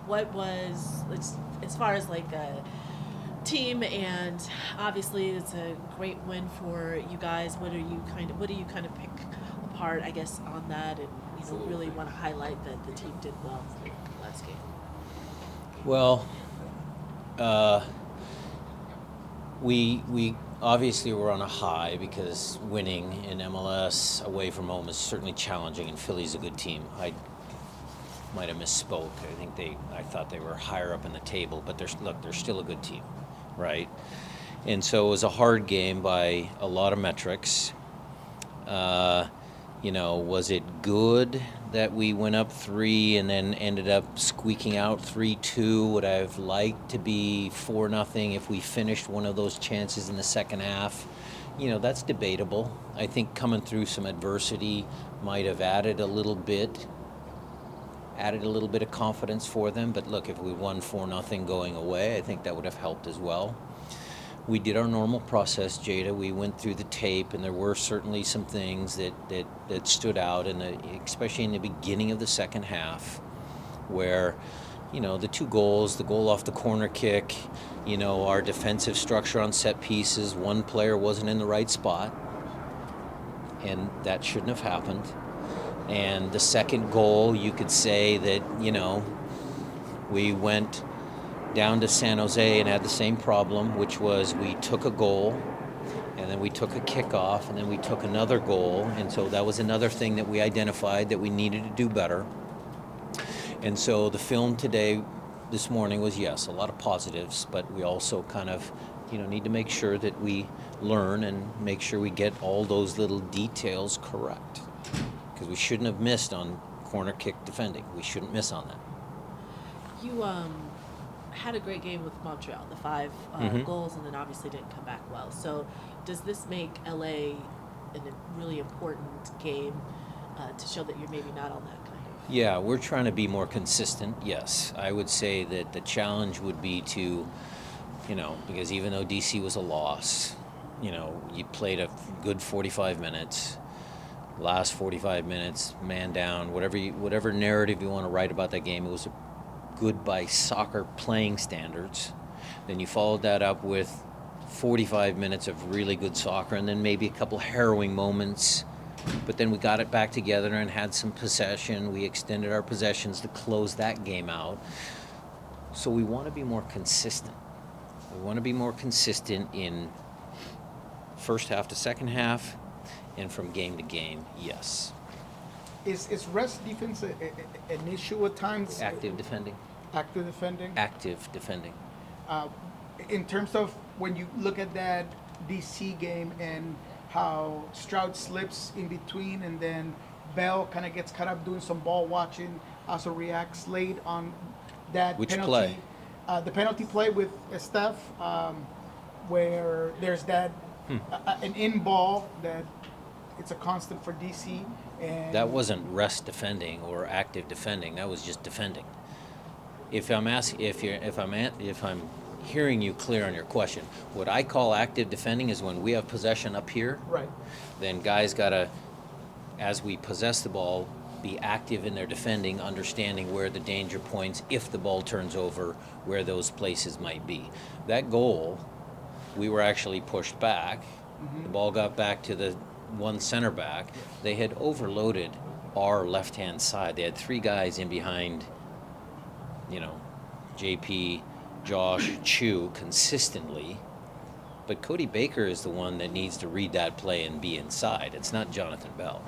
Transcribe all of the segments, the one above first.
what was as far as like a team, and obviously it's a great win for you guys. What do you kind of pick apart, I guess, on that, and really want to highlight that the team did well last game? Well, uh, we obviously were on a high because winning in MLS away from home is certainly challenging, and Philly's a good team. I might have misspoke. I thought they were higher up in the table, but they're still a good team, right? And so it was a hard game by a lot of metrics. Uh, was it good that we went up three and then ended up squeaking out 3-2? Would I have liked to be 4-0 if we finished one of those chances in the second half? That's debatable. I think coming through some adversity might have added a little bit of confidence for them. But look, if we won 4-0 going away, I think that would have helped as well. We did our normal process, Jada. We went through the tape, and there were certainly some things that stood out, especially in the beginning of the second half, where, the two goals, the goal off the corner kick, our defensive structure on set pieces, one player wasn't in the right spot, and that shouldn't have happened. And the second goal, you could say that, we went down to San Jose and had the same problem, which was we took a goal, and then we took a kickoff, and then we took another goal. And so that was another thing that we identified that we needed to do better. And so the film this morning was, yes, a lot of positives, but we also kind of, need to make sure that we learn and make sure we get all those little details correct. Because we shouldn't have missed on corner kick defending. We shouldn't miss on that. You had a great game with Montreal, the 5 goals, and then obviously didn't come back well. So does this make LA a really important game to show that you're maybe not on that kind of? Yeah, we're trying to be more consistent, yes. I would say that the challenge would be to, because even though DC was a loss, you played a good 45 minutes. Last 45 minutes, man down, whatever narrative you want to write about that game, it was good by soccer playing standards. Then you followed that up with 45 minutes of really good soccer, and then maybe a couple harrowing moments. But then we got it back together and had some possession. We extended our possessions to close that game out. So we want to be more consistent. We want to be more consistent in first half to second half, and from game to game, yes. Is rest defense an issue at times? Active defending. Active defending? Active defending. In terms of when you look at that DC game and how Stroud slips in between, and then Bell kind of gets caught up doing some ball watching, also reacts late on that Which penalty. play? The penalty play with Steph, where there's that an in ball that it's a constant for DC. And That wasn't rest defending or active defending. That was just defending. If I'm hearing you clear on your question, what I call active defending is when we have possession up here. Right. Then guys gotta, as we possess the ball, be active in their defending, understanding where the danger points, if the ball turns over, where those places might be. That goal, we were actually pushed back. The ball got back to the one center back. They had overloaded our left-hand side. They had 3 guys in behind, JP, Josh, Chu consistently. But Cody Baker is the one that needs to read that play and be inside. It's not Jonathan Bell.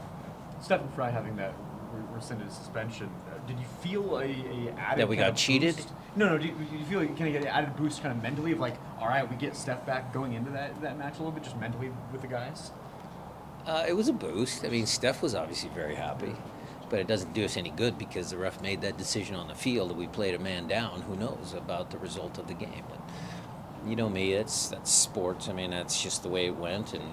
Stephen Fry having that rescinded suspension, did you feel a added That we got cheated? boost? No. Do you feel like you get an added boost kind of mentally of like, all right, we get Steph back going into that match a little bit, just mentally with the guys? It was a boost. I mean, Steph was obviously very happy, but it doesn't do us any good because the ref made that decision on the field and we played a man down. Who knows about the result of the game? But you know me, that's sports. I mean, that's just the way it went, and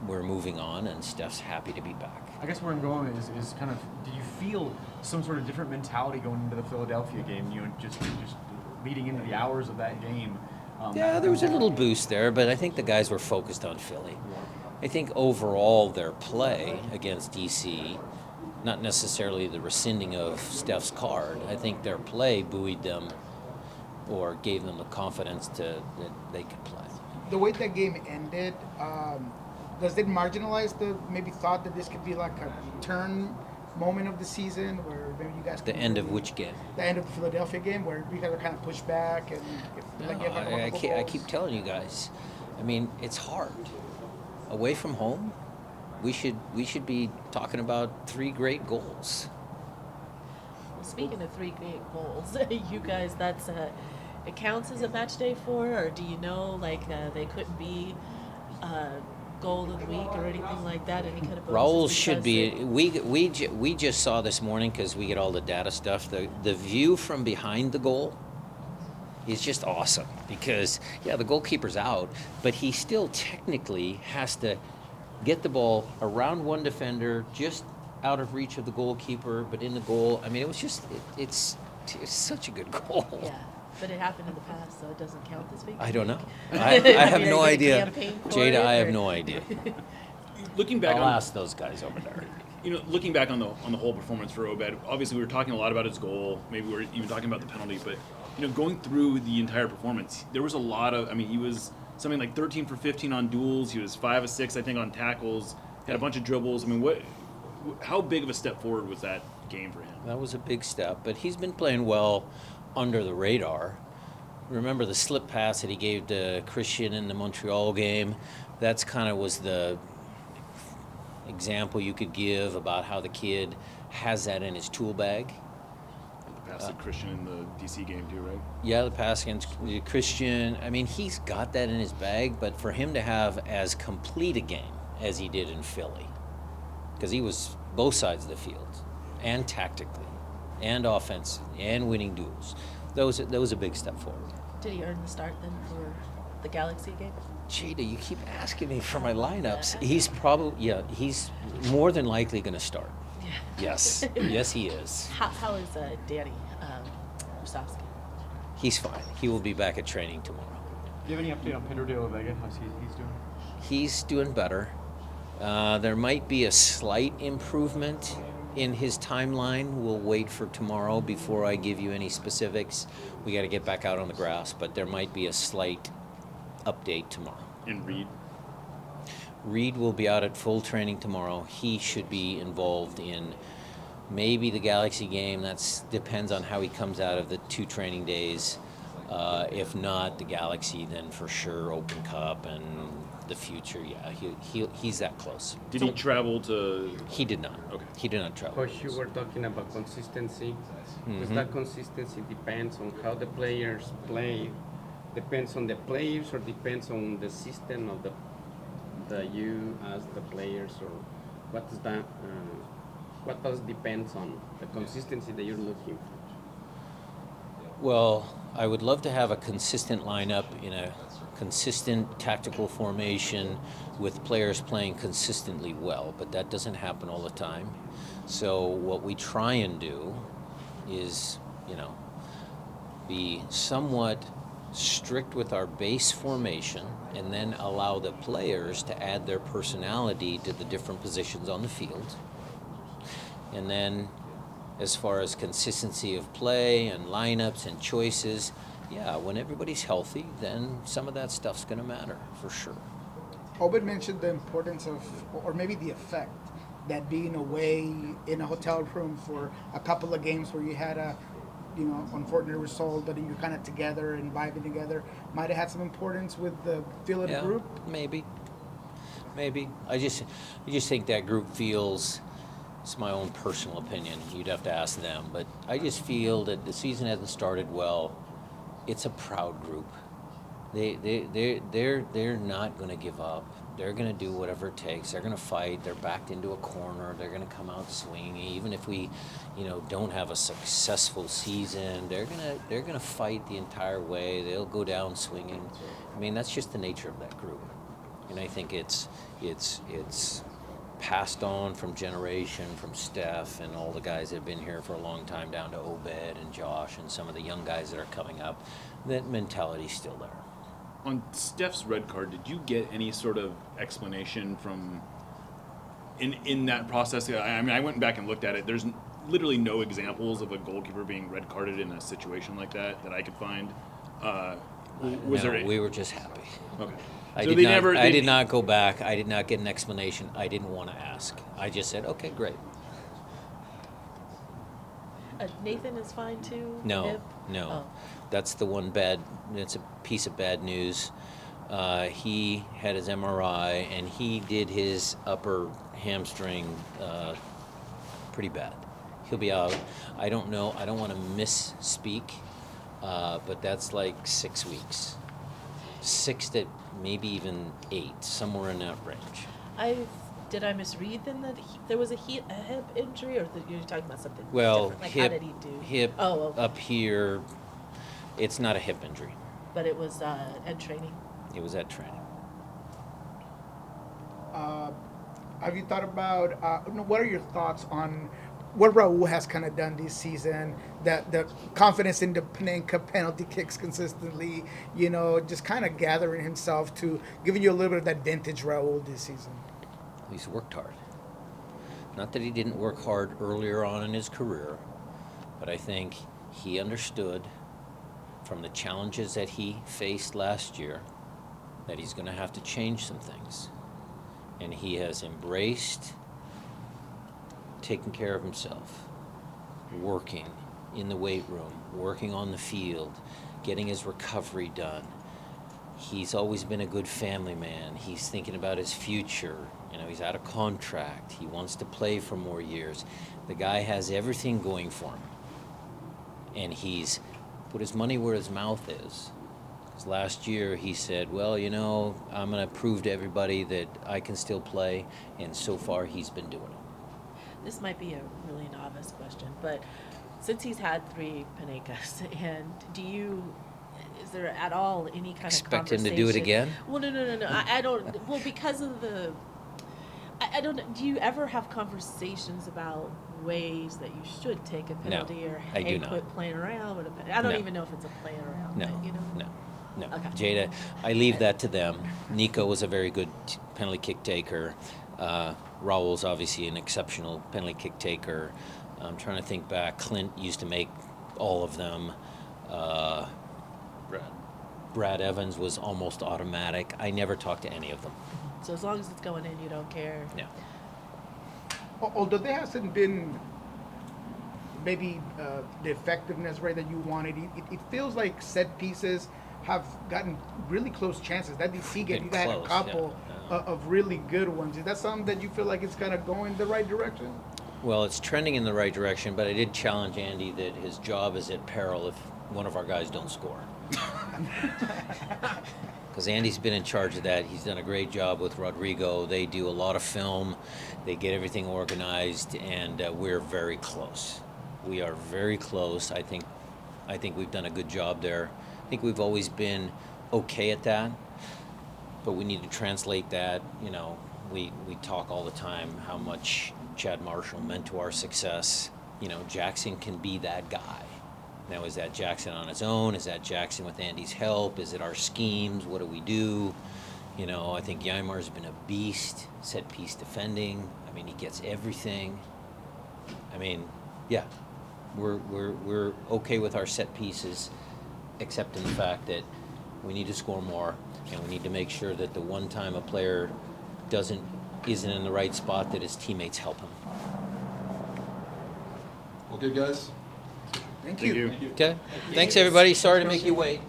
we're moving on, and Steph's happy to be back. I guess where I'm going is kind of, do you feel some sort of different mentality going into the Philadelphia game? Just leading into the hours of that game. Yeah, there was a little boost there, but I think the guys were focused on Philly. I think overall their play against DC not necessarily the rescinding of Steph's card. I think their play buoyed them or gave them the confidence that they could play. The way that game ended, does it marginalize the maybe thought that this could be like a turn moment of the season where maybe you guys The can end of really- which game? The end of the Philadelphia game where you guys are kind of pushed back and No, like you have a couple I goals? keep telling you guys. I mean, it's hard. Away from home, we should be talking about 3 great goals. Well, speaking of 3 great goals, you guys, it counts as a match day 4, or do you know they couldn't be goal of the week or anything like that? Any kind of Raul bonuses should because be. We just saw this morning because we get all the data stuff. The view from behind the goal is just awesome because the goalkeeper's out, but he still technically has to get the ball around one defender, just out of reach of the goalkeeper, but in the goal. I mean, it was just it's such a good goal. Yeah, but it happened in the past, so it doesn't count this week. I don't know. I I mean, have are no you idea. gonna campaign for Jada, it, I have or- no idea. Looking back I'll on ask those guys over there. looking back on the whole performance for Obed, obviously we were talking a lot about his goal. Maybe we were even talking about the penalty, but going through the entire performance, there was a lot of. I mean, he was something like 13 for 15 on duels. He was 5 of 6, I think, on tackles. Had a bunch of dribbles. I mean, how big of a step forward was that game for him? That was a big step, but he's been playing well under the radar. Remember the slip pass that he gave to Christian in the Montreal game? That's kind of was the example you could give about how the kid has that in his tool bag. The pass to Christian in the DC game too, right? Yeah, the pass against Christian. I mean, he's got that in his bag, but for him to have as complete a game as he did in Philly, because he was both sides of the field, and tactically, and offensively, and winning duels. That was a big step forward. Did he earn the start then for the Galaxy game? Jada, you keep asking me for my lineups. He's he's more than likely going to start. Yeah. Yes, yes, he is. How is Danny Rusovsky? He's fine. He will be back at training tomorrow. Do you have any update on Pedro de la Vega? How's he's doing? He's doing better. There might be a slight improvement in his timeline. We'll wait for tomorrow before I give you any specifics. We got to get back out on the grass, but there might be a slight update tomorrow. And Reed. Reed will be out at full training tomorrow. He should be involved in maybe the Galaxy game. That depends on how he comes out of the 2 training days. If not the Galaxy, then for sure Open Cup and the future. Yeah, he's that close. Did he travel to? He did not. Okay. He did not travel. Coach, you were talking about consistency. Because Mhm. that consistency depends on how the players play. Depends on the players, or depends on the system of the you as the players, or what is that? What else depends on the consistency that you're looking for? Well, I would love to have a consistent lineup in a consistent tactical formation with players playing consistently well, but that doesn't happen all the time. So what we try and do is, be somewhat strict with our base formation and then allow the players to add their personality to the different positions on the field. And then as far as consistency of play and lineups and choices, when everybody's healthy, then some of that stuff's going to matter for sure. Obed mentioned the importance of, or maybe the effect, that being away in a hotel room for a couple of games where you had a, unfortunate result, but you're kind of together and vibing together, might have had some importance with the feel of the group. Maybe. I just think that group feels. It's my own personal opinion. You'd have to ask them, but I just feel that the season hasn't started well. It's a proud group. They're not going to give up. They're going to do whatever it takes. They're going to fight. They're backed into a corner. They're going to come out swinging. Even if we, don't have a successful season, they're going to fight the entire way. They'll go down swinging. I mean, that's just the nature of that group, and I think it's passed on from generation, from Steph and all the guys that have been here for a long time, down to Obed and Josh and some of the young guys that are coming up. That mentality's still there. On Steph's red card, did you get any sort of explanation from in that process, I mean, I went back and looked at it. There's literally no examples of a goalkeeper being red carded in a situation like that I could find. Was No, there? we were just happy. Okay. I So did they not. never. I they- did not go back. I did not get an explanation. I didn't want to ask. I just said, okay, great. Nathan is fine too. No, Hip? no, Oh. that's the one bad. It's a piece of bad news. He had his MRI and he did his upper hamstring pretty bad. He'll be out. I don't know. I don't want to misspeak, but that's like 6 weeks. 6 to maybe even 8, somewhere in that range. Did I misread then that there was a hip injury, or that you're talking about something Well, different? Like hip, how did he do? hip Oh, okay. up here. It's not a hip injury. But it was at training. It was at training. Have you thought about what are your thoughts on what Raul has kind of done this season? That the confidence in the Panenka penalty kicks consistently, just kind of gathering himself to giving you a little bit of that vintage Raul this season. He's worked hard. Not that he didn't work hard earlier on in his career, but I think he understood from the challenges that he faced last year that he's going to have to change some things. And he has embraced taking care of himself, working in the weight room, working on the field, getting his recovery done. He's always been a good family man. He's thinking about his future. He's out of contract. He wants to play for more years. The guy has everything going for him. And he's put his money where his mouth is. 'Cause last year he said, well, I'm going to prove to everybody that I can still play. And so far he's been doing it. This might be a really novice question, but since he's had 3 Panenkas, and is there at all any kind Expect of him conversation? to do it again? Well, no. I don't. Well, because of I don't. Do you ever have conversations about ways that you should take a penalty, or I do not. quit playing around with a penalty? I don't No. even know if it's a playing around. No, but, no. Okay. Jada, I leave that to them. Nico was a very good penalty kick taker. Raul's obviously an exceptional penalty kick taker. I'm trying to think back. Clint used to make all of them. Brad Evans was almost automatic. I never talked to any of them. So as long as it's going in, you don't care. No. Although there hasn't been maybe the effectiveness rate that you wanted, it feels like set pieces have gotten really close chances. That DC game, you Been had a close, couple yeah. of really good ones. Is that something that you feel like it's kind of going the right direction? Well, it's trending in the right direction, but I did challenge Andy that his job is at peril if one of our guys don't score. Because Andy's been in charge of that. He's done a great job with Rodrigo. They do a lot of film. They get everything organized, and we're very close. We are very close. I think we've done a good job there. I think we've always been okay at that, but we need to translate that. We talk all the time how much Chad Marshall meant to our success. Jackson can be that guy. Now, is that Jackson on his own? Is that Jackson with Andy's help? Is it our schemes? What do we do? I think Yaimar's been a beast, set piece defending. He gets everything. Yeah, we're okay with our set pieces, except in the fact that we need to score more, and we need to make sure that the one time a player isn't in the right spot, that his teammates help him. Okay, guys. Thank Thank you. you. Okay. Thanks, everybody. Sorry to make you wait.